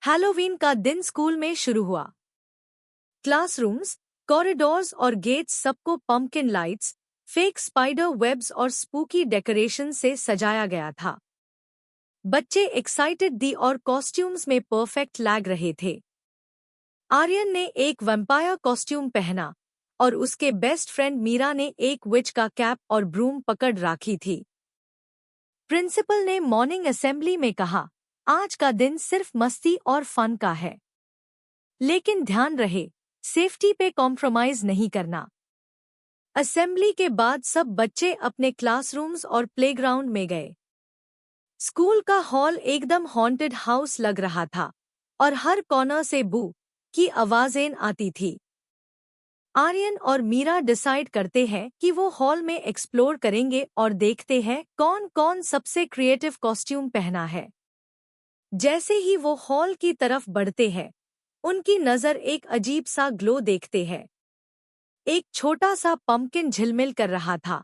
Halloween का दिन school में शुरू हुआ। क्लासरूम्स, कॉरिडोर्स और गेट्स सबको pumpkin lights, fake spider webs और स्पूकी डेकोरेशन से सजाया गया था। बच्चे एक्साइटेड थी और कॉस्ट्यूम्स में परफेक्ट लग रहे थे। आर्यन ने एक वैम्पायर कॉस्ट्यूम पहना और उसके बेस्ट फ्रेंड मीरा ने एक विच का कैप और ब्रूम पकड़ रखी थी। प्रिंसिपल ने मॉर्निंग असेंबली में कहा, आज का दिन सिर्फ मस्ती और फन का है, लेकिन ध्यान रहे सेफ्टी पे कॉम्प्रोमाइज नहीं करना। असेंबली के बाद सब बच्चे अपने क्लासरूम्स और प्लेग्राउंड में गए। स्कूल का हॉल एकदम हॉन्टेड हाउस लग रहा था और हर कॉर्नर से बू की आवाजें आती थी। आर्यन और मीरा डिसाइड करते हैं कि वो हॉल में एक्सप्लोर करेंगे और देखते हैं कौन कौन सबसे क्रिएटिव कॉस्ट्यूम पहना है। जैसे ही वो हॉल की तरफ बढ़ते हैं, उनकी नज़र एक अजीब सा ग्लो देखते हैं। एक छोटा सा पंपकिन झिलमिल कर रहा था,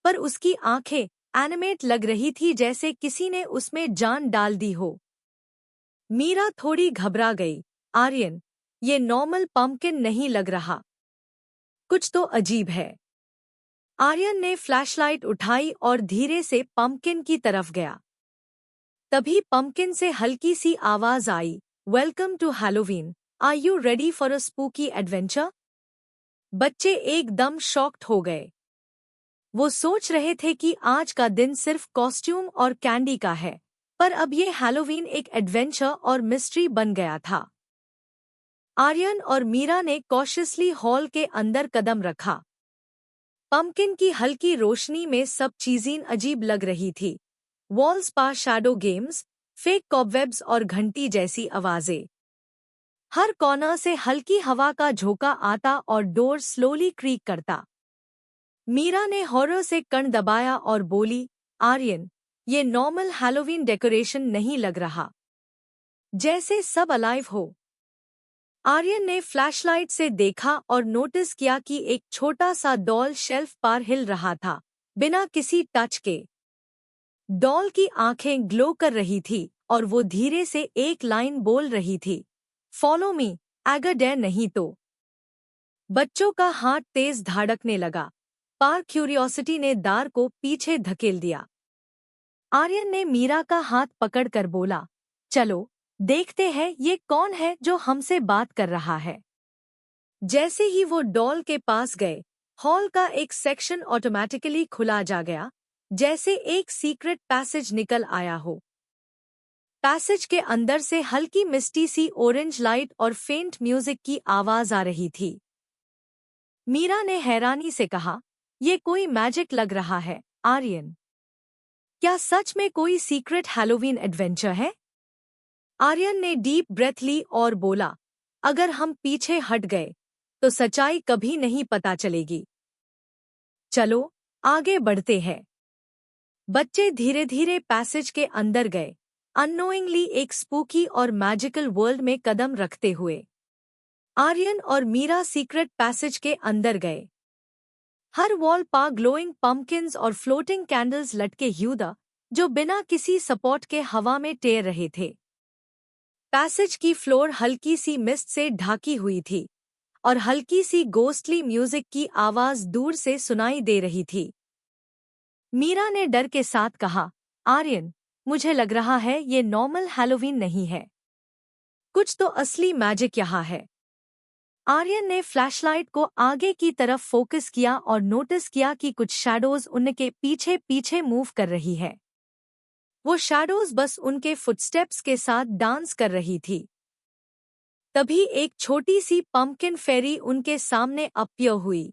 पर उसकी आंखें एनिमेट लग रही थी जैसे किसी ने उसमें जान डाल दी हो। मीरा थोड़ी घबरा गई। आर्यन, ये नॉर्मल पंपकिन नहीं लग रहा, कुछ तो अजीब है। आर्यन ने फ्लैशलाइट उठाई और धीरे से पंपकिन की तरफ गया। तभी पंपकिन से हल्की सी आवाज आई, welcome to Halloween, are you ready for a spooky adventure? बच्चे एकदम शॉक्ड हो गए। वो सोच रहे थे कि आज का दिन सिर्फ कॉस्ट्यूम और कैंडी का है, पर अब ये हैलोवीन एक एडवेंचर और मिस्ट्री बन गया था। आर्यन और मीरा ने कॉशियसली हॉल के अंदर कदम रखा। पंपकिन की हल्की रोशनी में सब चीजें अजीब लग रही थी। वॉल्स पर शैडो गेम्स, फेक कॉबवेब्स और घंटी जैसी आवाजें। हर कॉर्नर से हल्की हवा का झोंका आता और डोर स्लोली क्रीक करता। मीरा ने हॉरर से कण दबाया और बोली, आर्यन, ये नॉर्मल हैलोवीन डेकोरेशन नहीं लग रहा, जैसे सब अलाइव हो। आर्यन ने फ्लैशलाइट से देखा और नोटिस किया कि एक छोटा सा डॉल शेल्फ पर हिल रहा था, बिना किसी टच के। डॉल की आंखें ग्लो कर रही थी और वो धीरे से एक लाइन बोल रही थी, फॉलो मी, अगर डर नहीं तो। बच्चों का हाथ तेज धड़कने लगा, पर क्यूरियोसिटी ने दार को पीछे धकेल दिया। आर्यन ने मीरा का हाथ पकड़कर बोला, चलो देखते हैं ये कौन है जो हमसे बात कर रहा है। जैसे ही वो डॉल के पास गए, हॉल का एक सेक्शन ऑटोमेटिकली खुला जा गया, जैसे एक सीक्रेट पैसेज निकल आया हो। पैसेज के अंदर से हल्की मिस्टी सी ऑरेंज लाइट और फेंट म्यूजिक की आवाज आ रही थी। मीरा ने हैरानी से कहा, ये कोई मैजिक लग रहा है। आर्यन, क्या सच में कोई सीक्रेट हैलोवीन एडवेंचर है? आर्यन ने डीप ब्रेथ ली और बोला, अगर हम पीछे हट गए तो सच्चाई कभी नहीं पता चलेगी। चलो आगे बढ़ते हैं। बच्चे धीरे धीरे पैसेज के अंदर गए, अननोइंगली एक स्पूकी और मैजिकल वर्ल्ड में कदम रखते हुए। आर्यन और मीरा सीक्रेट पैसेज के अंदर गए। हर वॉल पर ग्लोइंग पंपकिन्स और फ्लोटिंग कैंडल्स लटके हुए, जो बिना किसी सपोर्ट के हवा में तैर रहे थे। पैसेज की फ्लोर हल्की सी मिस्ट से ढकी हुई थी और हल्की सी गोस्टली म्यूजिक की आवाज दूर से सुनाई दे रही थी। मीरा ने डर के साथ कहा, आर्यन, मुझे लग रहा है ये नॉर्मल हैलोवीन नहीं है, कुछ तो असली मैजिक यहाँ है। आर्यन ने फ्लैशलाइट को आगे की तरफ फोकस किया और नोटिस किया कि कुछ शैडोज उनके पीछे पीछे मूव कर रही है। वो शैडोज बस उनके फुटस्टेप्स के साथ डांस कर रही थी। तभी एक छोटी सी पंपकिन फेरी उनके सामने अपीयर हुई।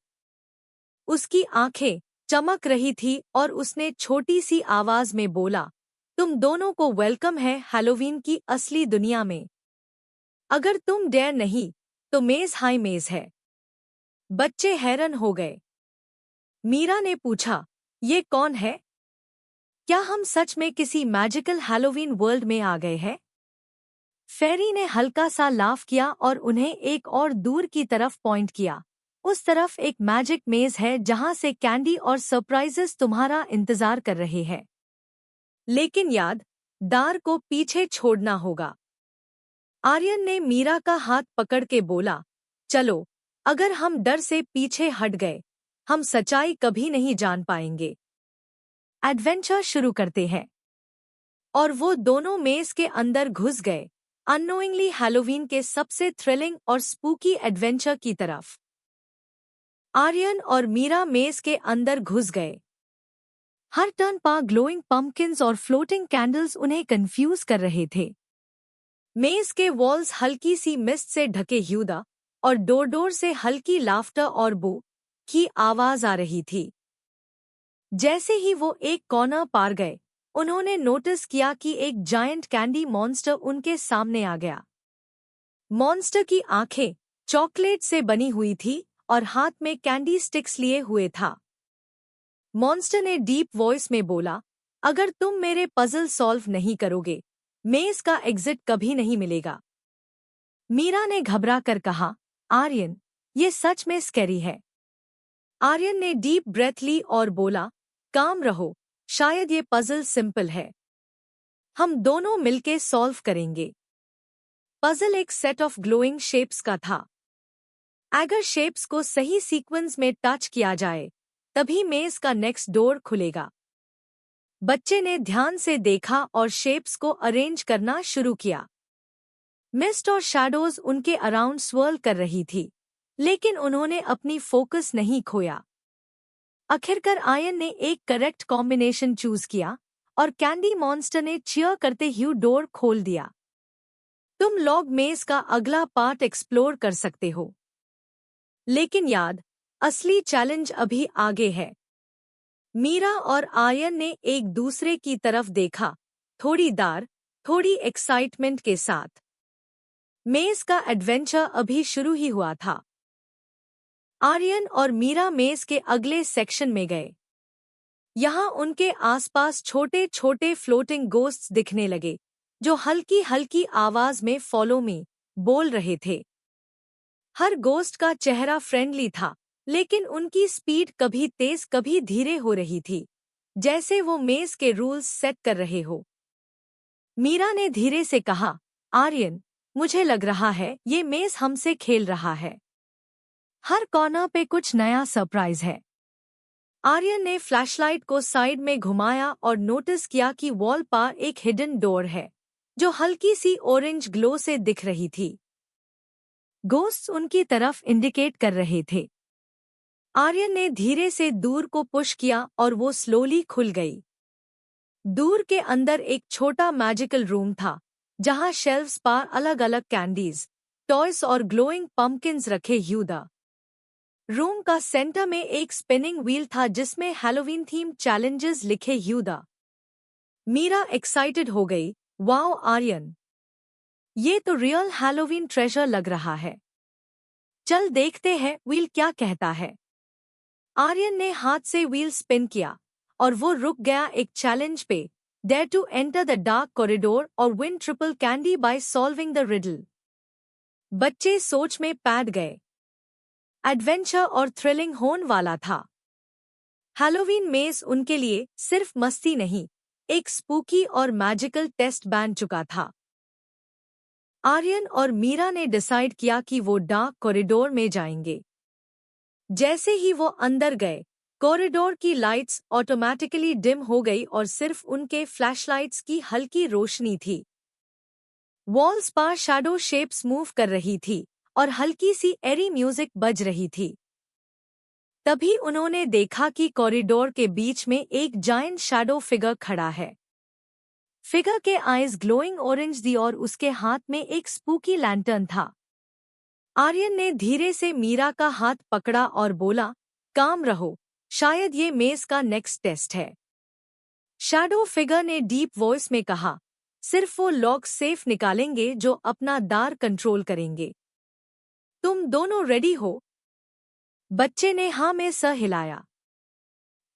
उसकी आंखें चमक रही थी और उसने छोटी सी आवाज में बोला, तुम दोनों को वेलकम है हैलोवीन की असली दुनिया में। अगर तुम डेयर नहीं तो मेज हाई मेज है। बच्चे हैरान हो गए। मीरा ने पूछा, ये कौन है? क्या हम सच में किसी मैजिकल हैलोवीन वर्ल्ड में आ गए हैं? फेरी ने हल्का सा लाफ किया और उन्हें एक और दूर की तरफ पॉइंट किया। उस तरफ एक मैजिक मेज है जहां से कैंडी और सरप्राइजेस तुम्हारा इंतजार कर रहे हैं। लेकिन याद, दार को पीछे छोड़ना होगा। आर्यन ने मीरा का हाथ पकड़ के बोला, चलो, अगर हम डर से पीछे हट गए, हम सच्चाई कभी नहीं जान पाएंगे। एडवेंचर शुरू करते हैं। और वो दोनों मेज के अंदर घुस गए, अननोइंगली हैलोवीन के सबसे थ्रिलिंग और स्पूकी एडवेंचर की तरफ। आर्यन और मीरा मेज के अंदर घुस गए। हर टर्न पर ग्लोइंग पंपकिंस और फ्लोटिंग कैंडल्स उन्हें कंफ्यूज कर रहे थे। मेज के वॉल्स हल्की सी मिस्ट से ढके ह्यूदा और डोर से हल्की लाफ्टर और बू की आवाज आ रही थी। जैसे ही वो एक कॉर्नर पार गए, उन्होंने नोटिस किया कि एक जायंट कैंडी मॉन्स्टर उनके सामने आ गया। मॉन्स्टर की आंखें चॉकलेट से बनी हुई थी और हाथ में कैंडी स्टिक्स लिए हुए था। मॉन्स्टर ने डीप वॉइस में बोला, अगर तुम मेरे पजल सॉल्व नहीं करोगे, मेज का एग्जिट कभी नहीं मिलेगा। मीरा ने घबरा कर कहा, आर्यन, ये सच में स्कैरी है। आर्यन ने डीप ब्रेथ ली और बोला, काम रहो, शायद ये पजल सिंपल है। हम दोनों मिलके सॉल्व करेंगे। पजल एक सेट ऑफ ग्लोइंग शेप्स का था। अगर शेप्स को सही सीक्वेंस में टच किया जाए, तभी मेज का नेक्स्ट डोर खुलेगा। बच्चे ने ध्यान से देखा और शेप्स को अरेंज करना शुरू किया। मिस्ट और शैडोज उनके अराउंड स्वर्ल कर रही थी, लेकिन उन्होंने अपनी फोकस नहीं खोया। आखिरकार आयन ने एक करेक्ट कॉम्बिनेशन चूज किया और कैंडी मॉन्स्टर ने चीयर करते हुए डोर खोल दिया। तुम लोग मेज का अगला पार्ट एक्सप्लोर कर सकते हो, लेकिन याद, असली चैलेंज अभी आगे है। मीरा और आयन ने एक दूसरे की तरफ देखा, थोड़ी डर, थोड़ी एक्साइटमेंट के साथ। मेज का एडवेंचर अभी शुरू ही हुआ था। आर्यन और मीरा मेज के अगले सेक्शन में गए। यहाँ उनके आसपास छोटे छोटे फ्लोटिंग गोस्ट्स दिखने लगे, जो हल्की हल्की आवाज में फॉलो मी बोल रहे थे। हर गोस्ट का चेहरा फ्रेंडली था, लेकिन उनकी स्पीड कभी तेज कभी धीरे हो रही थी, जैसे वो मेज के रूल्स सेट कर रहे हो। मीरा ने धीरे से कहा, आर्यन, मुझे लग रहा है ये मेज हमसे खेल रहा है। हर कॉर्नर पे कुछ नया सरप्राइज है। आर्यन ने फ्लैशलाइट को साइड में घुमाया और नोटिस किया कि वॉल पर एक हिडन डोर है, जो हल्की सी ऑरेंज ग्लो से दिख रही थी। गोस्ट्स उनकी तरफ इंडिकेट कर रहे थे। आर्यन ने धीरे से दूर को पुश किया और वो स्लोली खुल गई। दूर के अंदर एक छोटा मैजिकल रूम था, जहां शेल्फ्स पर अलग अलग कैंडीज, टॉयज और ग्लोइंग पंपकिंस रखे ह्यूदा। रूम का सेंटर में एक स्पिनिंग व्हील था जिसमें हैलोवीन थीम चैलेंजेस लिखे ह्यूदा। मीरा एक्साइटेड हो गई, वाओ आर्यन, ये तो रियल हैलोवीन ट्रेजर लग रहा है। चल देखते हैं व्हील क्या कहता है। आर्यन ने हाथ से व्हील स्पिन किया और वो रुक गया एक चैलेंज पे, dare to enter the dark corridor और win triple candy by solving the riddle. बच्चे सोच में पैद गए। एडवेंचर और थ्रिलिंग होने वाला था। हैलोवीन मेज उनके लिए सिर्फ मस्ती नहीं, एक स्पूकी और मैजिकल टेस्ट बन चुका था। आर्यन और मीरा ने डिसाइड किया कि वो डार्क कॉरिडोर में जाएंगे। जैसे ही वो अंदर गए, कॉरिडोर की लाइट्स ऑटोमैटिकली डिम हो गई और सिर्फ उनके फ्लैशलाइट्स की हल्की रोशनी थी। वॉल्स पर शैडो शेप्स मूव कर रही थी और हल्की सी एरी म्यूजिक बज रही थी। तभी उन्होंने देखा कि कॉरिडोर के बीच में एक जायंट शैडो फिगर खड़ा है। फिगर के आईज ग्लोइंग ऑरेंज थी और उसके हाथ में एक स्पूकी लैंटर्न था। आर्यन ने धीरे से मीरा का हाथ पकड़ा और बोला, काम रहो, शायद ये मेज का नेक्स्ट टेस्ट है। शैडो फिगर ने डीप वॉइस में कहा, सिर्फ वो लोग सेफ निकालेंगे जो अपना दार कंट्रोल करेंगे। तुम दोनों रेडी हो? बच्चे ने हाँ में सर हिलाया।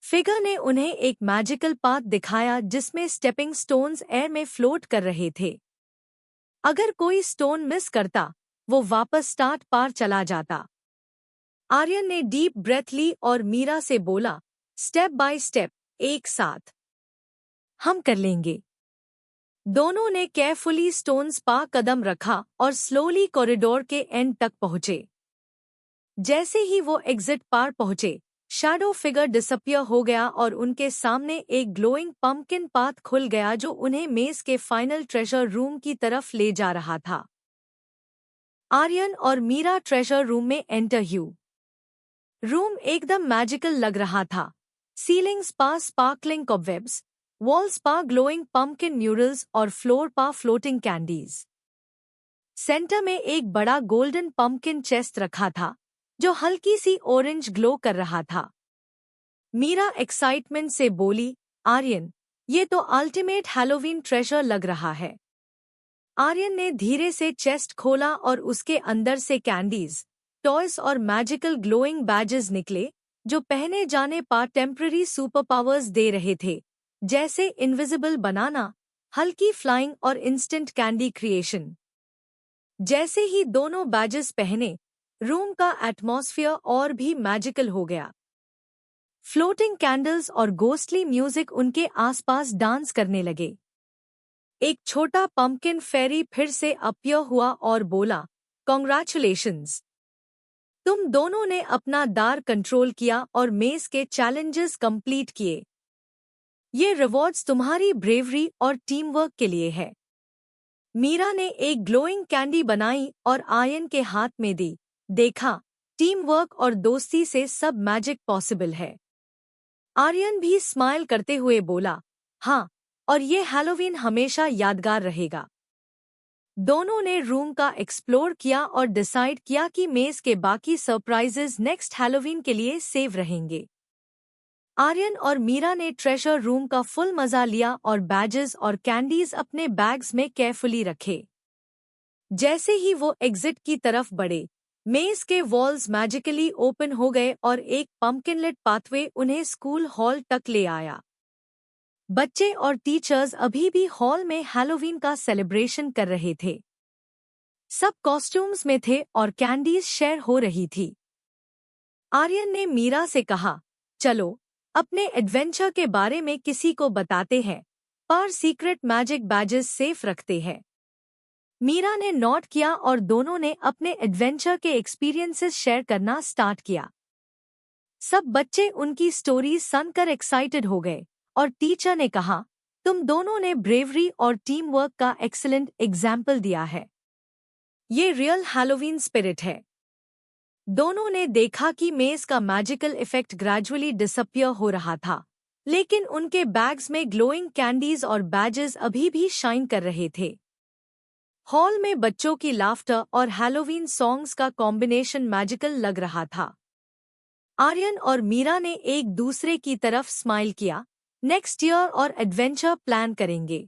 फिगर ने उन्हें एक मैजिकल पाथ दिखाया जिसमें स्टेपिंग स्टोन्स एयर में फ्लोट कर रहे थे। अगर कोई स्टोन मिस करता, वो वापस स्टार्ट पार चला जाता। आर्यन ने डीप ब्रेथ ली और मीरा से बोला, स्टेप बाय स्टेप, एक साथ। हम कर लेंगे। दोनों ने केयरफुली स्टोन्स पा कदम रखा और स्लोली कॉरिडोर के एंड तक पहुंचे। जैसे ही वो एग्जिट पार पहुंचे, शैडो फिगर डिसअपियर हो गया और उनके सामने एक ग्लोइंग पंपकिन पाथ खुल गया जो उन्हें मेज के फाइनल ट्रेजर रूम की तरफ ले जा रहा था। आर्यन और मीरा ट्रेजर रूम में एंटर हुए। रूम एकदम मैजिकल लग रहा था। सीलिंग्स पा स्पार्कलिंग कॉबवेब्स, वॉल्स पा ग्लोइंग पंपकिन म्यूरल्स और फ्लोर पा फ्लोटिंग कैंडीज। सेंटर में एक बड़ा गोल्डन पंपकिन चेस्ट रखा था जो हल्की सी ऑरेंज ग्लो कर रहा था। मीरा एक्साइटमेंट से बोली, आर्यन, ये तो अल्टीमेट हैलोवीन ट्रेजर लग रहा है। आर्यन ने धीरे से चेस्ट खोला और उसके अंदर से कैंडीज, टॉयज और मैजिकल ग्लोइंग बैजेस निकले जो पहने जाने पर टेम्पररी सुपर पावर्स दे रहे थे, जैसे इनविजिबल बनाना, हल्की फ्लाइंग और इंस्टेंट कैंडी क्रिएशन। जैसे ही दोनों बैजेस पहने, रूम का एटमॉस्फेयर और भी मैजिकल हो गया। फ्लोटिंग कैंडल्स और गोस्टली म्यूजिक उनके आसपास डांस करने लगे। एक छोटा पंपकिन फेरी फिर से अपीयर हुआ और बोला, कॉन्ग्रेचुलेशंस, तुम दोनों ने अपना दार कंट्रोल किया और मेज के चैलेंजेस कंप्लीट किए। ये रिवॉर्ड्स तुम्हारी ब्रेवरी और टीम वर्क के लिए है। मीरा ने एक ग्लोइंग कैंडी बनाई और आर्यन के हाथ में दी। देखा, टीम वर्क और दोस्ती से सब मैजिक पॉसिबल है। आर्यन भी स्माइल करते हुए बोला, हाँ, और ये हैलोवीन हमेशा यादगार रहेगा। दोनों ने रूम का एक्सप्लोर किया और डिसाइड किया कि मेज के बाकी सरप्राइजेज नेक्स्ट हैलोवीन के लिए सेव रहेंगे। आर्यन और मीरा ने ट्रेजर रूम का फुल मजा लिया और बैजेस और कैंडीज अपने बैग्स में केयरफुली रखे। जैसे ही वो एग्जिट की तरफ बढ़े, मेज के वॉल्स मैजिकली ओपन हो गए और एक पंपकिनलेट पाथवे उन्हें स्कूल हॉल तक ले आया। बच्चे और टीचर्स अभी भी हॉल में हैलोवीन का सेलिब्रेशन कर रहे थे। सब कॉस्ट्यूम्स में थे और कैंडीज शेयर हो रही थी। आर्यन ने मीरा से कहा, चलो अपने एडवेंचर के बारे में किसी को बताते हैं, पर सीक्रेट मैजिक बैजेस सेफ रखते हैं। मीरा ने नोट किया और दोनों ने अपने एडवेंचर के एक्सपीरियंसेस शेयर करना स्टार्ट किया। सब बच्चे उनकी स्टोरीज सुनकर एक्साइटेड हो गए और टीचर ने कहा, तुम दोनों ने ब्रेवरी और टीम वर्क का एक्सीलेंट एग्जाम्पल दिया है। ये रियल हैलोवीन स्पिरिट है। दोनों ने देखा कि मेज का मैजिकल इफेक्ट ग्रेजुअली डिसअपियर हो रहा था, लेकिन उनके बैग्स में ग्लोइंग कैंडीज और बैजेस अभी भी शाइन कर रहे थे। हॉल में बच्चों की लाफ्टर और हैलोवीन सॉन्ग्स का कॉम्बिनेशन मैजिकल लग रहा था। आर्यन और मीरा ने एक दूसरे की तरफ स्माइल किया, नेक्स्ट ईयर और एडवेंचर प्लान करेंगे।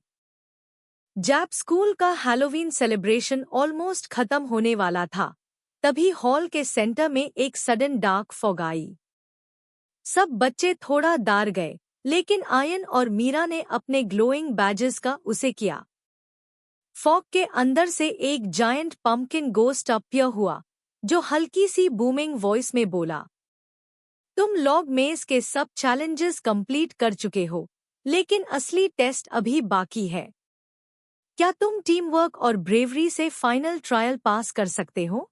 जब स्कूल का हैलोवीन सेलिब्रेशन ऑलमोस्ट खत्म होने वाला था, तभी हॉल के सेंटर में एक सडन डार्क फॉग आई। सब बच्चे थोड़ा डर गए, लेकिन आर्यन और मीरा ने अपने ग्लोइंग बैजेस का उसे किया। फॉग के अंदर से एक जायंट पंपकिन गोस्ट अपीयर हुआ, जो हल्की सी बूमिंग वॉइस में बोला, तुम लोग मेज के सब चैलेंजेस कंप्लीट कर चुके हो, लेकिन असली टेस्ट अभी बाकी है। क्या तुम टीम वर्क और ब्रेवरी से फाइनल ट्रायल पास कर सकते हो?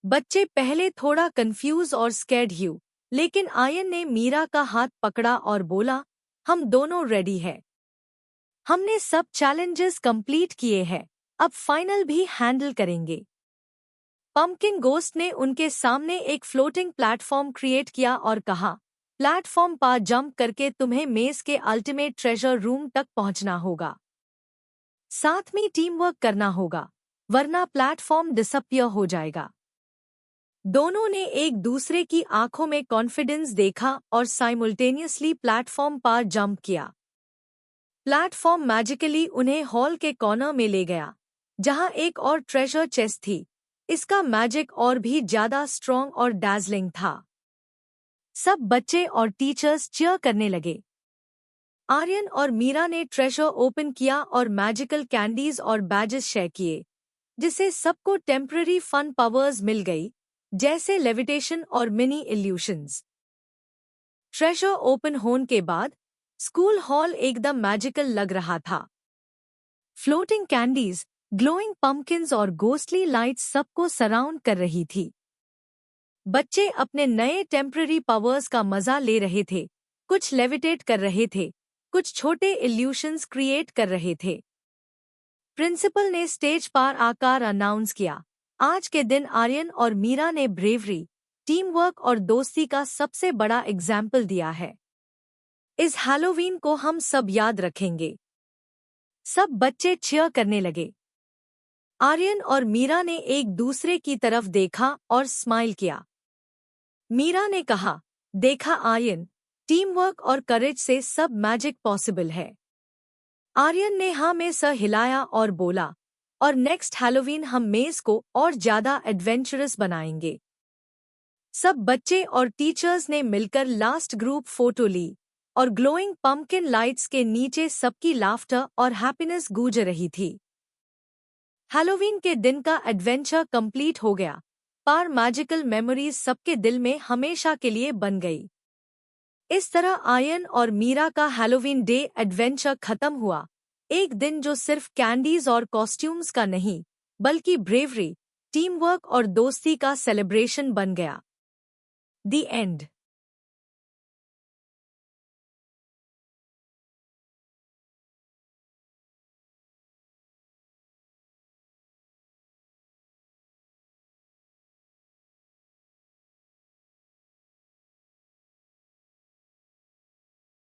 बच्चे पहले थोड़ा कंफ्यूज और स्कैर्ड हुए, लेकिन आर्यन ने मीरा का हाथ पकड़ा और बोला, हम दोनों रेडी हैं। हमने सब चैलेंजेस कंप्लीट किए हैं, अब फाइनल भी हैंडल करेंगे। पंपकिन गोस्ट ने उनके सामने एक फ्लोटिंग प्लेटफॉर्म क्रिएट किया और कहा, प्लेटफॉर्म पर जंप करके तुम्हें मेज के अल्टीमेट ट्रेजर रूम तक पहुंचना होगा। साथ में टीम वर्क करना होगा, वरना प्लेटफॉर्म डिसअपियर हो जाएगा। दोनों ने एक दूसरे की आंखों में कॉन्फिडेंस देखा और साइमल्टेनियसली प्लेटफॉर्म पर जंप किया। प्लेटफॉर्म मैजिकली उन्हें हॉल के कॉर्नर में ले गया, जहां एक और ट्रेजर चेस्ट थी। इसका मैजिक और भी ज्यादा स्ट्रॉन्ग और डैज़लिंग था। सब बच्चे और टीचर्स चीयर करने लगे। आर्यन और मीरा ने ट्रेजर ओपन किया और मैजिकल कैंडीज और बैजेस शेयर किए, जिससे सबको टेम्पररी फन पावर्स मिल गई, जैसे लेविटेशन और मिनी इल्यूशंस। ट्रेजर ओपन होने के बाद स्कूल हॉल एकदम मैजिकल लग रहा था। फ्लोटिंग कैंडीज, ग्लोइंग पम्पकिंस और घोस्टली लाइट्स सबको सराउंड कर रही थी। बच्चे अपने नए टेम्पररी पावर्स का मजा ले रहे थे, कुछ लेविटेट कर रहे थे, कुछ छोटे इल्यूशंस क्रिएट कर रहे थे। प्रिंसिपल ने स्टेज पर आकर अनाउंस किया, आज के दिन आर्यन और मीरा ने ब्रेवरी, टीम वर्क और दोस्ती का सबसे बड़ा एग्जाम्पल दिया है। इस हैलोवीन को हम सब याद रखेंगे। सब बच्चे चीयर करने लगे। आर्यन और मीरा ने एक दूसरे की तरफ देखा और स्माइल किया। मीरा ने कहा, देखा आर्यन, टीम वर्क और करेज से सब मैजिक पॉसिबल है। आर्यन ने हाँ में सर हिलाया और बोला, और नेक्स्ट हैलोवीन हम मेज को और ज्यादा एडवेंचरस बनाएंगे। सब बच्चे और टीचर्स ने मिलकर लास्ट ग्रुप फोटो ली और ग्लोइंग पम्पकिन लाइट्स के नीचे सबकी लाफ्टर और हैप्पीनेस गूंज रही थी। हैलोवीन के दिन का एडवेंचर कंप्लीट हो गया, पर मैजिकल मेमोरीज सबके दिल में हमेशा के लिए बन गई। इस तरह आर्यन और मीरा का हैलोवीन डे एडवेंचर खत्म हुआ, एक दिन जो सिर्फ कैंडीज और कॉस्ट्यूम्स का नहीं, बल्कि ब्रेवरी, टीम वर्क और दोस्ती का सेलिब्रेशन बन गया। The end.